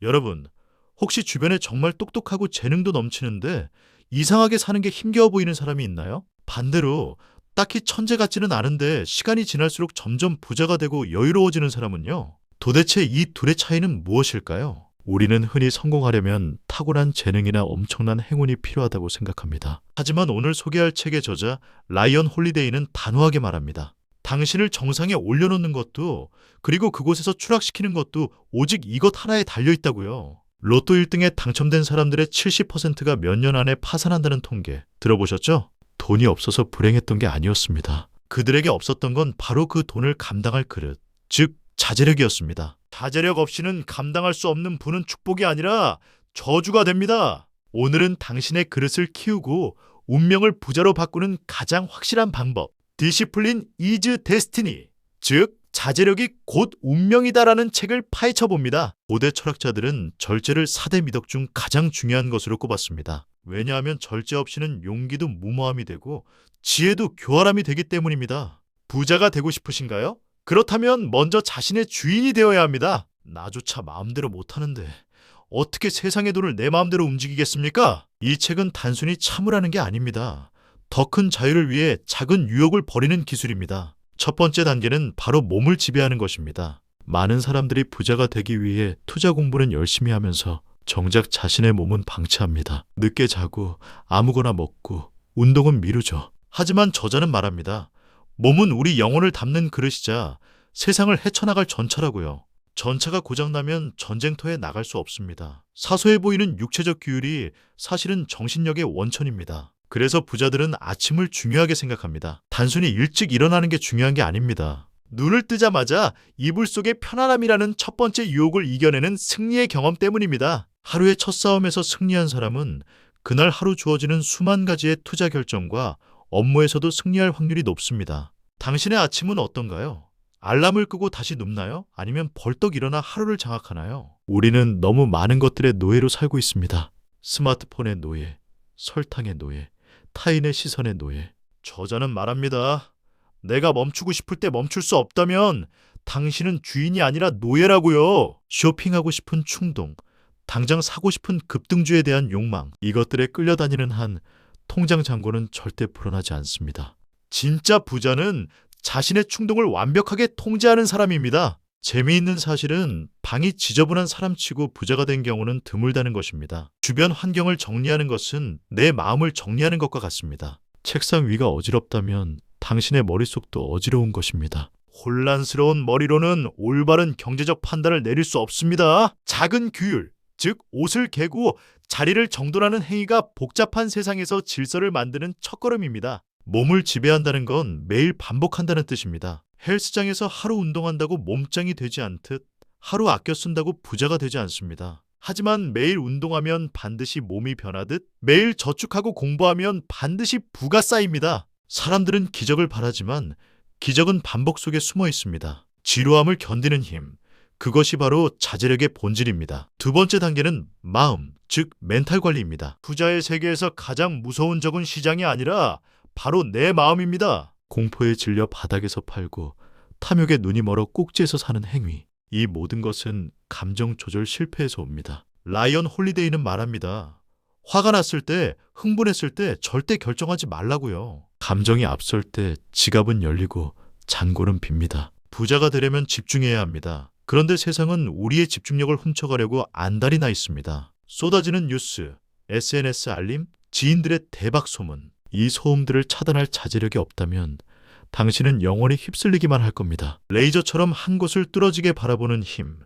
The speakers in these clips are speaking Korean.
여러분, 혹시 주변에 정말 똑똑하고 재능도 넘치는데 이상하게 사는 게 힘겨워 보이는 사람이 있나요? 반대로 딱히 천재 같지는 않은데 시간이 지날수록 점점 부자가 되고 여유로워지는 사람은요? 도대체 이 둘의 차이는 무엇일까요? 우리는 흔히 성공하려면 타고난 재능이나 엄청난 행운이 필요하다고 생각합니다. 하지만 오늘 소개할 책의 저자 라이언 홀리데이는 단호하게 말합니다. 당신을 정상에 올려놓는 것도, 그리고 그곳에서 추락시키는 것도 오직 이것 하나에 달려있다고요. 로또 1등에 당첨된 사람들의 70%가 몇 년 안에 파산한다는 통계 들어보셨죠? 돈이 없어서 불행했던 게 아니었습니다. 그들에게 없었던 건 바로 그 돈을 감당할 그릇, 즉 자제력이었습니다. 자제력 없이는 감당할 수 없는 부는 축복이 아니라 저주가 됩니다. 오늘은 당신의 그릇을 키우고 운명을 부자로 바꾸는 가장 확실한 방법, 디시플린 이즈 데스티니, 즉 자제력이 곧 운명이다라는 책을 파헤쳐 봅니다. 고대 철학자들은 절제를 4대 미덕 중 가장 중요한 것으로 꼽았습니다. 왜냐하면 절제 없이는 용기도 무모함이 되고 지혜도 교활함이 되기 때문입니다. 부자가 되고 싶으신가요? 그렇다면 먼저 자신의 주인이 되어야 합니다. 나조차 마음대로 못하는데 어떻게 세상의 돈을 내 마음대로 움직이겠습니까? 이 책은 단순히 참으라는 게 아닙니다. 더 큰 자유를 위해 작은 유혹을 버리는 기술입니다. 첫 번째 단계는 바로 몸을 지배하는 것입니다. 많은 사람들이 부자가 되기 위해 투자 공부는 열심히 하면서 정작 자신의 몸은 방치합니다. 늦게 자고 아무거나 먹고 운동은 미루죠. 하지만 저자는 말합니다. 몸은 우리 영혼을 담는 그릇이자 세상을 헤쳐나갈 전차라고요. 전차가 고장나면 전쟁터에 나갈 수 없습니다. 사소해 보이는 육체적 규율이 사실은 정신력의 원천입니다. 그래서 부자들은 아침을 중요하게 생각합니다. 단순히 일찍 일어나는 게 중요한 게 아닙니다. 눈을 뜨자마자 이불 속의 편안함이라는 첫 번째 유혹을 이겨내는 승리의 경험 때문입니다. 하루의 첫 싸움에서 승리한 사람은 그날 하루 주어지는 수만 가지의 투자 결정과 업무에서도 승리할 확률이 높습니다. 당신의 아침은 어떤가요? 알람을 끄고 다시 눕나요? 아니면 벌떡 일어나 하루를 장악하나요? 우리는 너무 많은 것들의 노예로 살고 있습니다. 스마트폰의 노예, 설탕의 노예, 타인의 시선의 노예. 저자는 말합니다. 내가 멈추고 싶을 때 멈출 수 없다면 당신은 주인이 아니라 노예라고요. 쇼핑하고 싶은 충동, 당장 사고 싶은 급등주에 대한 욕망, 이것들에 끌려다니는 한 통장 잔고는 절대 불어나지 않습니다. 진짜 부자는 자신의 충동을 완벽하게 통제하는 사람입니다. 재미있는 사실은 방이 지저분한 사람치고 부자가 된 경우는 드물다는 것입니다. 주변 환경을 정리하는 것은 내 마음을 정리하는 것과 같습니다. 책상 위가 어지럽다면 당신의 머릿속도 어지러운 것입니다. 혼란스러운 머리로는 올바른 경제적 판단을 내릴 수 없습니다. 작은 규율, 즉 옷을 개고 자리를 정돈하는 행위가 복잡한 세상에서 질서를 만드는 첫걸음입니다. 몸을 지배한다는 건 매일 반복한다는 뜻입니다. 헬스장에서 하루 운동한다고 몸짱이 되지 않듯 하루 아껴 쓴다고 부자가 되지 않습니다. 하지만 매일 운동하면 반드시 몸이 변하듯 매일 저축하고 공부하면 반드시 부가 쌓입니다. 사람들은 기적을 바라지만 기적은 반복 속에 숨어 있습니다. 지루함을 견디는 힘, 그것이 바로 자제력의 본질입니다. 두 번째 단계는 마음, 즉 멘탈 관리입니다. 부자의 세계에서 가장 무서운 적은 시장이 아니라 바로 내 마음입니다. 공포에 질려 바닥에서 팔고 탐욕에 눈이 멀어 꼭지에서 사는 행위, 이 모든 것은 감정 조절 실패에서 옵니다. 라이언 홀리데이는 말합니다. 화가 났을 때, 흥분했을 때 절대 결정하지 말라고요. 감정이 앞설 때 지갑은 열리고 잔고는 빕니다. 부자가 되려면 집중해야 합니다. 그런데 세상은 우리의 집중력을 훔쳐가려고 안달이 나 있습니다. 쏟아지는 뉴스, SNS 알림, 지인들의 대박 소문, 이 소음들을 차단할 자제력이 없다면 당신은 영원히 휩쓸리기만 할 겁니다. 레이저처럼 한 곳을 뚫어지게 바라보는 힘,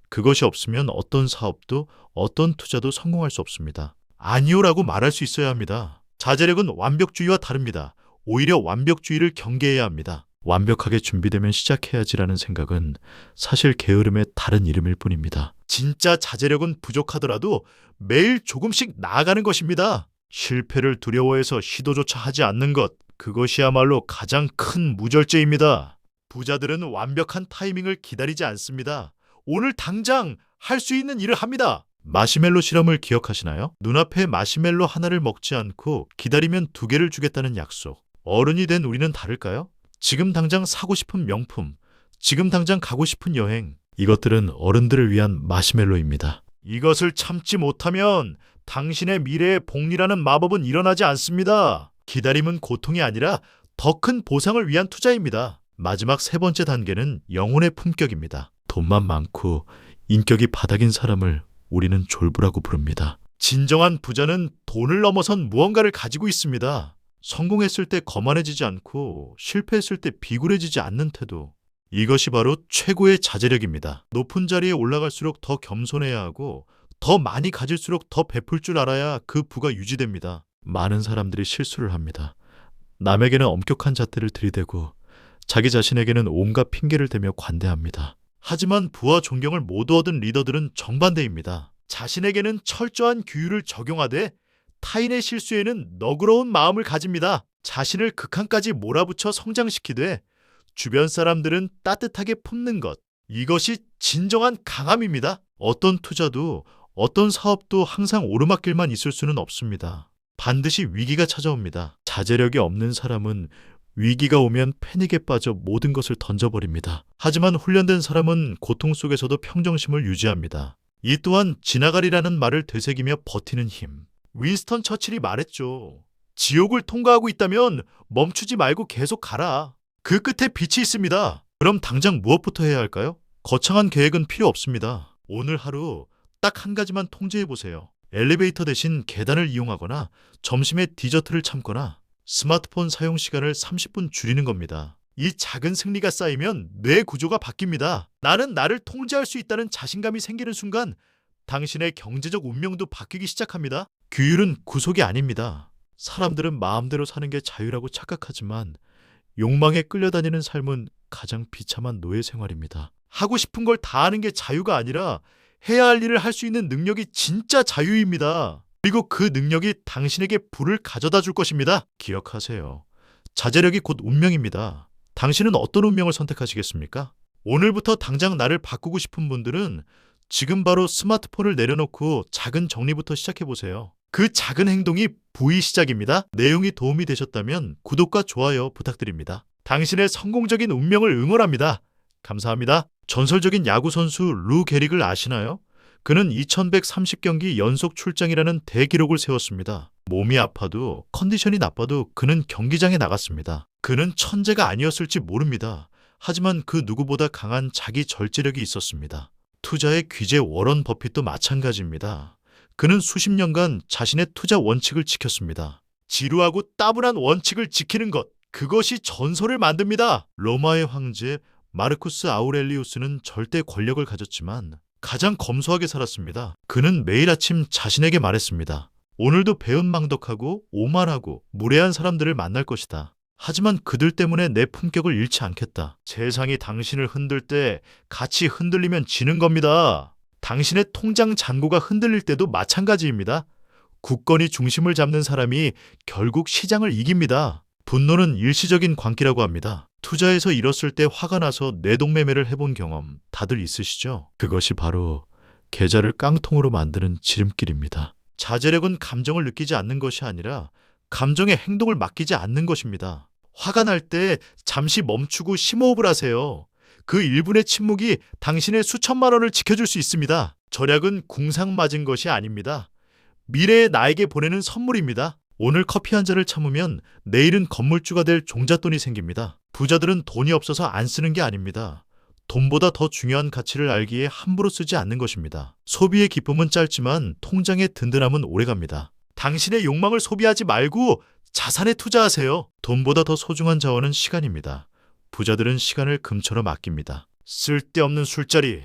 그것이 없으면 어떤 사업도 어떤 투자도 성공할 수 없습니다. 아니요라고 말할 수 있어야 합니다. 자제력은 완벽주의와 다릅니다. 오히려 완벽주의를 경계해야 합니다. 완벽하게 준비되면 시작해야지라는 생각은 사실 게으름의 다른 이름일 뿐입니다. 진짜 자제력은 부족하더라도 매일 조금씩 나아가는 것입니다. 실패를 두려워해서 시도조차 하지 않는 것, 그것이야말로 가장 큰 무절제입니다. 부자들은 완벽한 타이밍을 기다리지 않습니다. 오늘 당장 할 수 있는 일을 합니다. 마시멜로 실험을 기억하시나요? 눈앞에 마시멜로 하나를 먹지 않고 기다리면 2개를 주겠다는 약속. 어른이 된 우리는 다를까요? 지금 당장 사고 싶은 명품, 지금 당장 가고 싶은 여행, 이것들은 어른들을 위한 마시멜로입니다. 이것을 참지 못하면 당신의 미래의 복리라는 마법은 일어나지 않습니다. 기다림은 고통이 아니라 더 큰 보상을 위한 투자입니다. 마지막 세 번째 단계는 영혼의 품격입니다. 돈만 많고 인격이 바닥인 사람을 우리는 졸부라고 부릅니다. 진정한 부자는 돈을 넘어선 무언가를 가지고 있습니다. 성공했을 때 거만해지지 않고 실패했을 때 비굴해지지 않는 태도. 이것이 바로 최고의 자제력입니다. 높은 자리에 올라갈수록 더 겸손해야 하고 더 많이 가질수록 더 베풀 줄 알아야 그 부가 유지됩니다. 많은 사람들이 실수를 합니다. 남에게는 엄격한 잣대를 들이대고 자기 자신에게는 온갖 핑계를 대며 관대합니다. 하지만 부와 존경을 모두 얻은 리더들은 정반대입니다. 자신에게는 철저한 규율을 적용하되 타인의 실수에는 너그러운 마음을 가집니다. 자신을 극한까지 몰아붙여 성장시키되 주변 사람들은 따뜻하게 품는 것. 이것이 진정한 강함입니다. 어떤 투자도 어떤 사업도 항상 오르막길만 있을 수는 없습니다. 반드시 위기가 찾아옵니다. 자제력이 없는 사람은 위기가 오면 패닉에 빠져 모든 것을 던져버립니다. 하지만 훈련된 사람은 고통 속에서도 평정심을 유지합니다. 이 또한 지나가리라는 말을 되새기며 버티는 힘. 윈스턴 처칠이 말했죠. 지옥을 통과하고 있다면 멈추지 말고 계속 가라. 그 끝에 빛이 있습니다. 그럼 당장 무엇부터 해야 할까요? 거창한 계획은 필요 없습니다. 오늘 하루 딱 한 가지만 통제해보세요. 엘리베이터 대신 계단을 이용하거나 점심에 디저트를 참거나 스마트폰 사용 시간을 30분 줄이는 겁니다. 이 작은 승리가 쌓이면 뇌 구조가 바뀝니다. 나는 나를 통제할 수 있다는 자신감이 생기는 순간 당신의 경제적 운명도 바뀌기 시작합니다. 규율은 구속이 아닙니다. 사람들은 마음대로 사는 게 자유라고 착각하지만 욕망에 끌려다니는 삶은 가장 비참한 노예 생활입니다. 하고 싶은 걸 다 하는 게 자유가 아니라 해야 할 일을 할 수 있는 능력이 진짜 자유입니다. 그리고 그 능력이 당신에게 부를 가져다 줄 것입니다. 기억하세요. 자제력이 곧 운명입니다. 당신은 어떤 운명을 선택하시겠습니까? 오늘부터 당장 나를 바꾸고 싶은 분들은 지금 바로 스마트폰을 내려놓고 작은 정리부터 시작해보세요. 그 작은 행동이 부의 시작입니다. 내용이 도움이 되셨다면 구독과 좋아요 부탁드립니다. 당신의 성공적인 운명을 응원합니다. 감사합니다. 전설적인 야구선수 루 게릭을 아시나요? 그는 2130경기 연속 출장이라는 대기록을 세웠습니다. 몸이 아파도 컨디션이 나빠도 그는 경기장에 나갔습니다. 그는 천재가 아니었을지 모릅니다. 하지만 그 누구보다 강한 자기 절제력이 있었습니다. 투자의 귀재 워런 버핏도 마찬가지입니다. 그는 수십 년간 자신의 투자 원칙을 지켰습니다. 지루하고 따분한 원칙을 지키는 것, 그것이 전설을 만듭니다. 로마의 황제 마르쿠스 아우렐리우스는 절대 권력을 가졌지만 가장 검소하게 살았습니다. 그는 매일 아침 자신에게 말했습니다. 오늘도 배은망덕하고 오만하고 무례한 사람들을 만날 것이다. 하지만 그들 때문에 내 품격을 잃지 않겠다. 세상이 당신을 흔들 때 같이 흔들리면 지는 겁니다. 당신의 통장 잔고가 흔들릴 때도 마찬가지입니다. 굳건히 중심을 잡는 사람이 결국 시장을 이깁니다. 분노는 일시적인 광기라고 합니다. 투자에서 잃었을 때 화가 나서 뇌동매매를 해본 경험 다들 있으시죠? 그것이 바로 계좌를 깡통으로 만드는 지름길입니다. 자제력은 감정을 느끼지 않는 것이 아니라 감정의 행동을 맡기지 않는 것입니다. 화가 날 때 잠시 멈추고 심호흡을 하세요. 그 1분의 침묵이 당신의 수천만 원을 지켜줄 수 있습니다. 절약은 궁상 맞은 것이 아닙니다. 미래의 나에게 보내는 선물입니다. 오늘 커피 한 잔을 참으면 내일은 건물주가 될 종잣돈이 생깁니다. 부자들은 돈이 없어서 안 쓰는 게 아닙니다. 돈보다 더 중요한 가치를 알기에 함부로 쓰지 않는 것입니다. 소비의 기쁨은 짧지만 통장의 든든함은 오래갑니다. 당신의 욕망을 소비하지 말고 자산에 투자하세요. 돈보다 더 소중한 자원은 시간입니다. 부자들은 시간을 금처럼 아낍니다. 쓸데없는 술자리,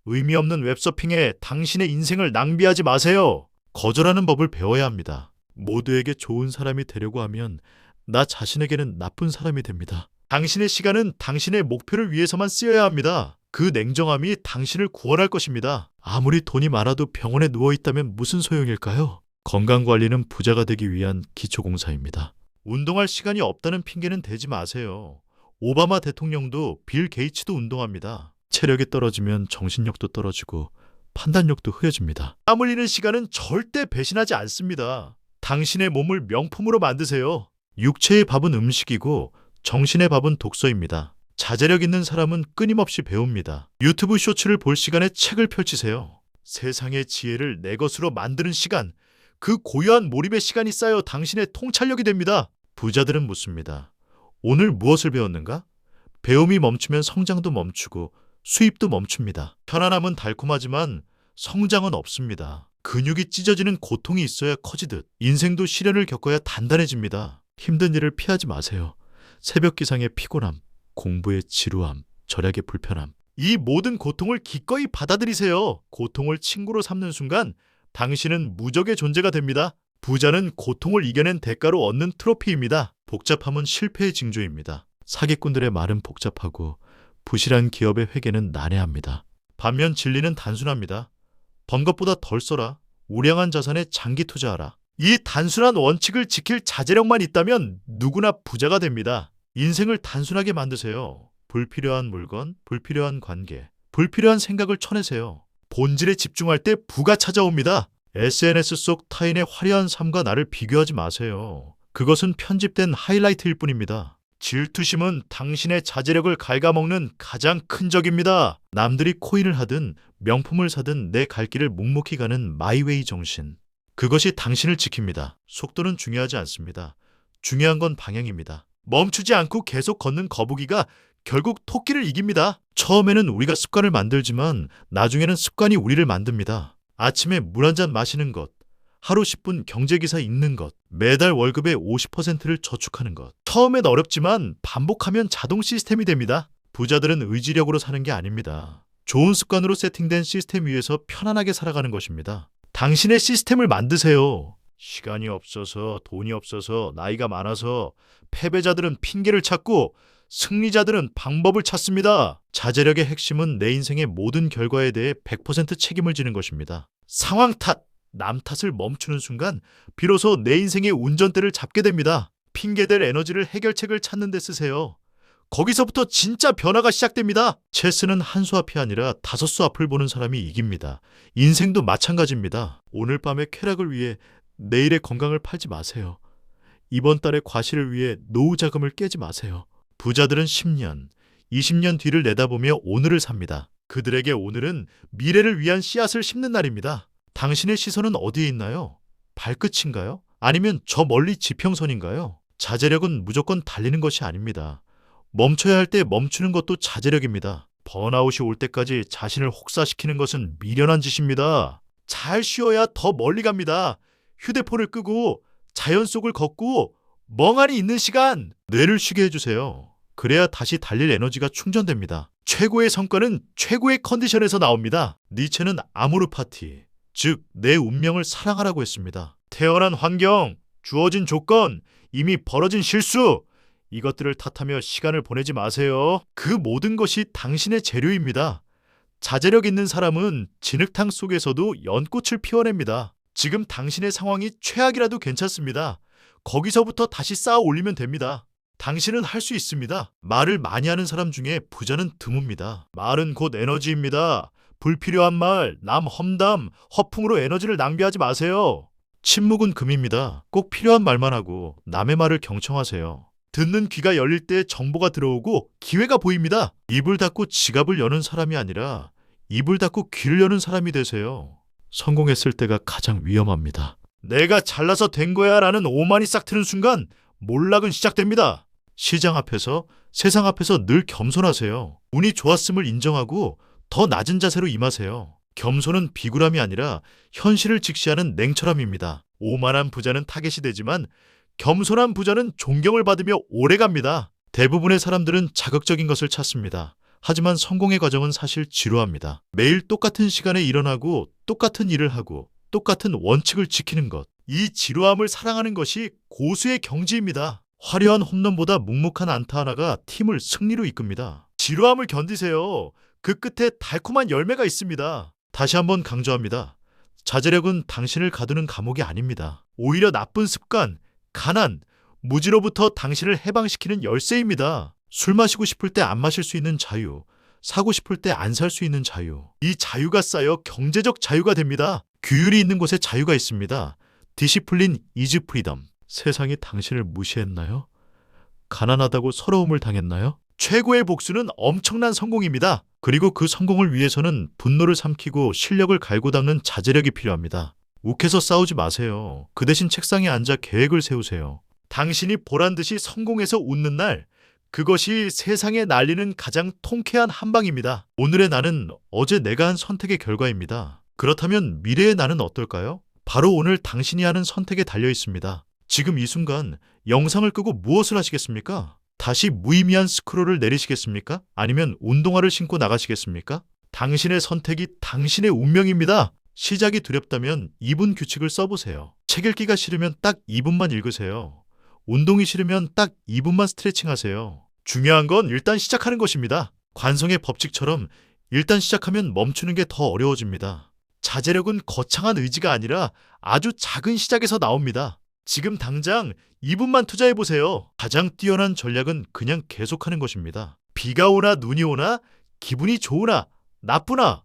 의미 없는 웹서핑에 당신의 인생을 낭비하지 마세요. 거절하는 법을 배워야 합니다. 모두에게 좋은 사람이 되려고 하면 나 자신에게는 나쁜 사람이 됩니다. 당신의 시간은 당신의 목표를 위해서만 쓰여야 합니다. 그 냉정함이 당신을 구원할 것입니다. 아무리 돈이 많아도 병원에 누워있다면 무슨 소용일까요? 건강관리는 부자가 되기 위한 기초공사입니다. 운동할 시간이 없다는 핑계는 대지 마세요. 오바마 대통령도 빌 게이츠도 운동합니다. 체력이 떨어지면 정신력도 떨어지고 판단력도 흐려집니다. 땀 흘리는 시간은 절대 배신하지 않습니다. 당신의 몸을 명품으로 만드세요. 육체의 밥은 음식이고 정신의 밥은 독서입니다. 자제력 있는 사람은 끊임없이 배웁니다. 유튜브 쇼츠를 볼 시간에 책을 펼치세요. 세상의 지혜를 내 것으로 만드는 시간, 그 고요한 몰입의 시간이 쌓여 당신의 통찰력이 됩니다. 부자들은 묻습니다. 오늘 무엇을 배웠는가? 배움이 멈추면 성장도 멈추고 수입도 멈춥니다. 편안함은 달콤하지만 성장은 없습니다. 근육이 찢어지는 고통이 있어야 커지듯 인생도 시련을 겪어야 단단해집니다. 힘든 일을 피하지 마세요. 새벽 기상의 피곤함, 공부의 지루함, 절약의 불편함. 이 모든 고통을 기꺼이 받아들이세요. 고통을 친구로 삼는 순간 당신은 무적의 존재가 됩니다. 부자는 고통을 이겨낸 대가로 얻는 트로피입니다. 복잡함은 실패의 징조입니다. 사기꾼들의 말은 복잡하고 부실한 기업의 회계는 난해합니다. 반면 진리는 단순합니다. 번 것보다 덜 써라. 우량한 자산에 장기 투자하라. 이 단순한 원칙을 지킬 자제력만 있다면 누구나 부자가 됩니다. 인생을 단순하게 만드세요. 불필요한 물건, 불필요한 관계, 불필요한 생각을 쳐내세요. 본질에 집중할 때 부가 찾아옵니다. SNS 속 타인의 화려한 삶과 나를 비교하지 마세요. 그것은 편집된 하이라이트일 뿐입니다. 질투심은 당신의 자제력을 갉아먹는 가장 큰 적입니다. 남들이 코인을 하든 명품을 사든 내 갈 길을 묵묵히 가는 마이웨이 정신. 그것이 당신을 지킵니다. 속도는 중요하지 않습니다. 중요한 건 방향입니다. 멈추지 않고 계속 걷는 거북이가 결국 토끼를 이깁니다. 처음에는 우리가 습관을 만들지만 나중에는 습관이 우리를 만듭니다. 아침에 물 한 잔 마시는 것, 하루 10분 경제기사 읽는 것, 매달 월급의 50%를 저축하는 것. 처음엔 어렵지만 반복하면 자동 시스템이 됩니다. 부자들은 의지력으로 사는 게 아닙니다. 좋은 습관으로 세팅된 시스템 위에서 편안하게 살아가는 것입니다. 당신의 시스템을 만드세요. 시간이 없어서, 돈이 없어서, 나이가 많아서 패배자들은 핑계를 찾고 승리자들은 방법을 찾습니다. 자제력의 핵심은 내 인생의 모든 결과에 대해 100% 책임을 지는 것입니다. 상황 탓, 남 탓을 멈추는 순간 비로소 내 인생의 운전대를 잡게 됩니다. 핑계댈 에너지를 해결책을 찾는 데 쓰세요. 거기서부터 진짜 변화가 시작됩니다. 체스는 한 수 앞이 아니라 5수 앞을 보는 사람이 이깁니다. 인생도 마찬가지입니다. 오늘 밤의 쾌락을 위해 내일의 건강을 팔지 마세요. 이번 달의 과실을 위해 노후 자금을 깨지 마세요. 부자들은 10년, 20년 뒤를 내다보며 오늘을 삽니다. 그들에게 오늘은 미래를 위한 씨앗을 심는 날입니다. 당신의 시선은 어디에 있나요? 발끝인가요? 아니면 저 멀리 지평선인가요? 자제력은 무조건 달리는 것이 아닙니다. 멈춰야 할 때 멈추는 것도 자제력입니다. 번아웃이 올 때까지 자신을 혹사시키는 것은 미련한 짓입니다. 잘 쉬어야 더 멀리 갑니다. 휴대폰을 끄고 자연 속을 걷고 멍하니 있는 시간 뇌를 쉬게 해주세요. 그래야 다시 달릴 에너지가 충전됩니다. 최고의 성과는 최고의 컨디션에서 나옵니다. 니체는 아모르 파티, 즉 내 운명을 사랑하라고 했습니다. 태어난 환경, 주어진 조건, 이미 벌어진 실수, 이것들을 탓하며 시간을 보내지 마세요. 그 모든 것이 당신의 재료입니다. 자제력 있는 사람은 진흙탕 속에서도 연꽃을 피워냅니다. 지금 당신의 상황이 최악이라도 괜찮습니다. 거기서부터 다시 쌓아 올리면 됩니다. 당신은 할 수 있습니다. 말을 많이 하는 사람 중에 부자는 드뭅니다. 말은 곧 에너지입니다. 불필요한 말, 남 험담, 허풍으로 에너지를 낭비하지 마세요. 침묵은 금입니다. 꼭 필요한 말만 하고 남의 말을 경청하세요. 듣는 귀가 열릴 때 정보가 들어오고 기회가 보입니다. 입을 닫고 지갑을 여는 사람이 아니라 입을 닫고 귀를 여는 사람이 되세요. 성공했을 때가 가장 위험합니다. 내가 잘나서 된 거야 라는 오만이 싹 트는 순간 몰락은 시작됩니다. 시장 앞에서, 세상 앞에서 늘 겸손하세요. 운이 좋았음을 인정하고 더 낮은 자세로 임하세요. 겸손은 비굴함이 아니라 현실을 직시하는 냉철함입니다. 오만한 부자는 타겟이 되지만 겸손한 부자는 존경을 받으며 오래갑니다. 대부분의 사람들은 자극적인 것을 찾습니다. 하지만 성공의 과정은 사실 지루합니다. 매일 똑같은 시간에 일어나고 똑같은 일을 하고 똑같은 원칙을 지키는 것. 이 지루함을 사랑하는 것이 고수의 경지입니다. 화려한 홈런보다 묵묵한 안타 하나가 팀을 승리로 이끕니다. 지루함을 견디세요. 그 끝에 달콤한 열매가 있습니다. 다시 한번 강조합니다. 자제력은 당신을 가두는 감옥이 아닙니다. 오히려 나쁜 습관, 가난, 무지로부터 당신을 해방시키는 열쇠입니다. 술 마시고 싶을 때 안 마실 수 있는 자유, 사고 싶을 때 안 살 수 있는 자유. 이 자유가 쌓여 경제적 자유가 됩니다. 규율이 있는 곳에 자유가 있습니다. 디시플린 이즈 프리덤. 세상이 당신을 무시했나요? 가난하다고 서러움을 당했나요? 최고의 복수는 엄청난 성공입니다. 그리고 그 성공을 위해서는 분노를 삼키고 실력을 갈고 닦는 자제력이 필요합니다. 욱해서 싸우지 마세요. 그 대신 책상에 앉아 계획을 세우세요. 당신이 보란 듯이 성공해서 웃는 날, 그것이 세상에 날리는 가장 통쾌한 한방입니다. 오늘의 나는 어제 내가 한 선택의 결과입니다. 그렇다면 미래의 나는 어떨까요? 바로 오늘 당신이 하는 선택에 달려 있습니다. 지금 이 순간 영상을 끄고 무엇을 하시겠습니까? 다시 무의미한 스크롤을 내리시겠습니까? 아니면 운동화를 신고 나가시겠습니까? 당신의 선택이 당신의 운명입니다. 시작이 두렵다면 2분 규칙을 써보세요. 책 읽기가 싫으면 딱 2분만 읽으세요. 운동이 싫으면 딱 2분만 스트레칭 하세요. 중요한 건 일단 시작하는 것입니다. 관성의 법칙처럼 일단 시작하면 멈추는 게 더 어려워집니다. 자제력은 거창한 의지가 아니라 아주 작은 시작에서 나옵니다. 지금 당장 2분만 투자해보세요. 가장 뛰어난 전략은 그냥 계속하는 것입니다. 비가 오나 눈이 오나 기분이 좋으나 나쁘나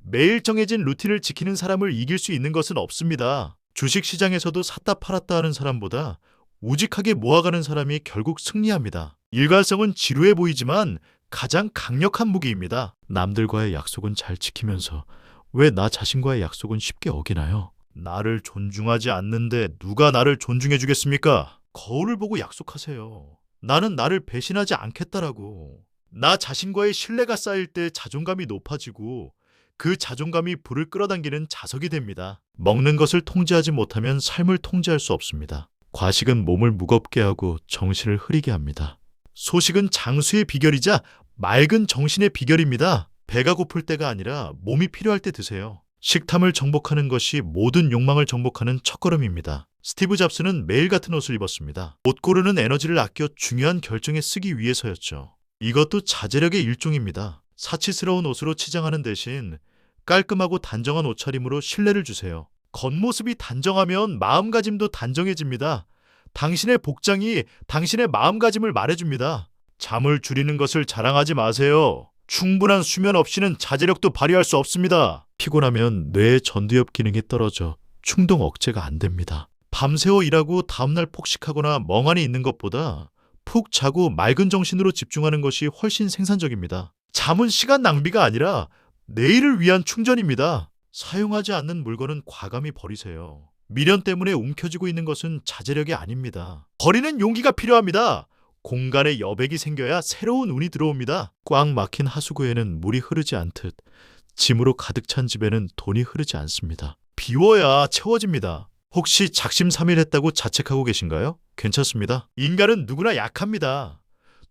매일 정해진 루틴을 지키는 사람을 이길 수 있는 것은 없습니다. 주식시장에서도 샀다 팔았다 하는 사람보다 우직하게 모아가는 사람이 결국 승리합니다. 일관성은 지루해 보이지만 가장 강력한 무기입니다. 남들과의 약속은 잘 지키면서 왜 나 자신과의 약속은 쉽게 어기나요? 나를 존중하지 않는데 누가 나를 존중해 주겠습니까? 거울을 보고 약속하세요. 나는 나를 배신하지 않겠다라고. 나 자신과의 신뢰가 쌓일 때 자존감이 높아지고 그 자존감이 불을 끌어당기는 자석이 됩니다. 먹는 것을 통제하지 못하면 삶을 통제할 수 없습니다. 과식은 몸을 무겁게 하고 정신을 흐리게 합니다. 소식은 장수의 비결이자 맑은 정신의 비결입니다. 배가 고플 때가 아니라 몸이 필요할 때 드세요. 식탐을 정복하는 것이 모든 욕망을 정복하는 첫걸음입니다. 스티브 잡스는 매일 같은 옷을 입었습니다. 옷 고르는 에너지를 아껴 중요한 결정에 쓰기 위해서였죠. 이것도 자제력의 일종입니다. 사치스러운 옷으로 치장하는 대신 깔끔하고 단정한 옷차림으로 신뢰를 주세요. 겉모습이 단정하면 마음가짐도 단정해집니다. 당신의 복장이 당신의 마음가짐을 말해줍니다. 잠을 줄이는 것을 자랑하지 마세요. 충분한 수면 없이는 자제력도 발휘할 수 없습니다. 피곤하면 뇌의 전두엽 기능이 떨어져 충동 억제가 안 됩니다. 밤새워 일하고 다음날 폭식하거나 멍하니 있는 것보다 푹 자고 맑은 정신으로 집중하는 것이 훨씬 생산적입니다. 잠은 시간 낭비가 아니라 내일을 위한 충전입니다. 사용하지 않는 물건은 과감히 버리세요. 미련 때문에 움켜쥐고 있는 것은 자제력이 아닙니다. 버리는 용기가 필요합니다. 공간에 여백이 생겨야 새로운 운이 들어옵니다. 꽉 막힌 하수구에는 물이 흐르지 않듯 짐으로 가득 찬 집에는 돈이 흐르지 않습니다. 비워야 채워집니다. 혹시 작심삼일했다고 자책하고 계신가요? 괜찮습니다. 인간은 누구나 약합니다.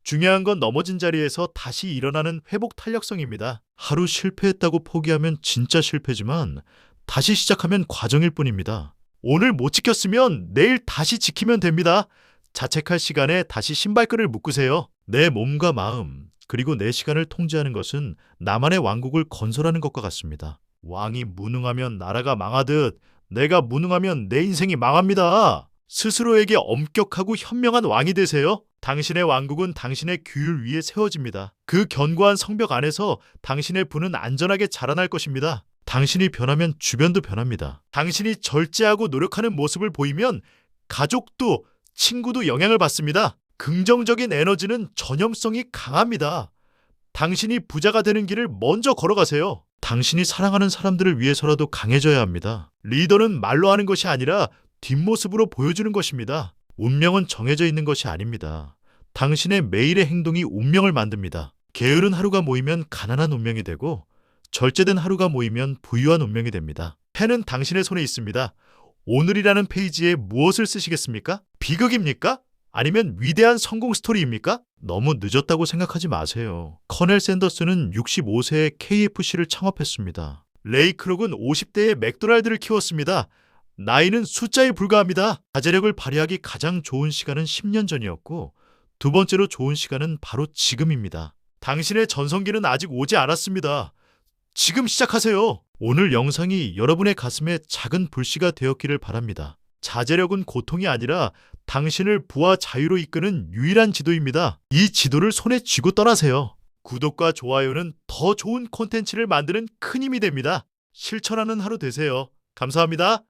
중요한 건 넘어진 자리에서 다시 일어나는 회복 탄력성입니다. 하루 실패했다고 포기하면 진짜 실패지만 다시 시작하면 과정일 뿐입니다. 오늘 못 지켰으면 내일 다시 지키면 됩니다. 자책할 시간에 다시 신발끈을 묶으세요. 내 몸과 마음, 그리고 내 시간을 통제하는 것은 나만의 왕국을 건설하는 것과 같습니다. 왕이 무능하면 나라가 망하듯 내가 무능하면 내 인생이 망합니다. 스스로에게 엄격하고 현명한 왕이 되세요. 당신의 왕국은 당신의 규율 위에 세워집니다. 그 견고한 성벽 안에서 당신의 부는 안전하게 자라날 것입니다. 당신이 변하면 주변도 변합니다. 당신이 절제하고 노력하는 모습을 보이면 가족도 친구도 영향을 받습니다. 긍정적인 에너지는 전염성이 강합니다. 당신이 부자가 되는 길을 먼저 걸어가세요. 당신이 사랑하는 사람들을 위해서라도 강해져야 합니다. 리더는 말로 하는 것이 아니라 뒷모습으로 보여주는 것입니다. 운명은 정해져 있는 것이 아닙니다. 당신의 매일의 행동이 운명을 만듭니다. 게으른 하루가 모이면 가난한 운명이 되고 절제된 하루가 모이면 부유한 운명이 됩니다. 펜은 당신의 손에 있습니다. 오늘이라는 페이지에 무엇을 쓰시겠습니까? 비극입니까? 아니면 위대한 성공 스토리입니까? 너무 늦었다고 생각하지 마세요. 커넬 샌더스는 65세에 KFC를 창업했습니다. 레이 크록은 50대에 맥도날드를 키웠습니다. 나이는 숫자에 불과합니다. 자제력을 발휘하기 가장 좋은 시간은 10년 전이었고 두 번째로 좋은 시간은 바로 지금입니다. 당신의 전성기는 아직 오지 않았습니다. 지금 시작하세요. 오늘 영상이 여러분의 가슴에 작은 불씨가 되었기를 바랍니다. 자제력은 고통이 아니라 당신을 부와 자유로 이끄는 유일한 지도입니다. 이 지도를 손에 쥐고 떠나세요. 구독과 좋아요는 더 좋은 콘텐츠를 만드는 큰 힘이 됩니다. 실천하는 하루 되세요. 감사합니다.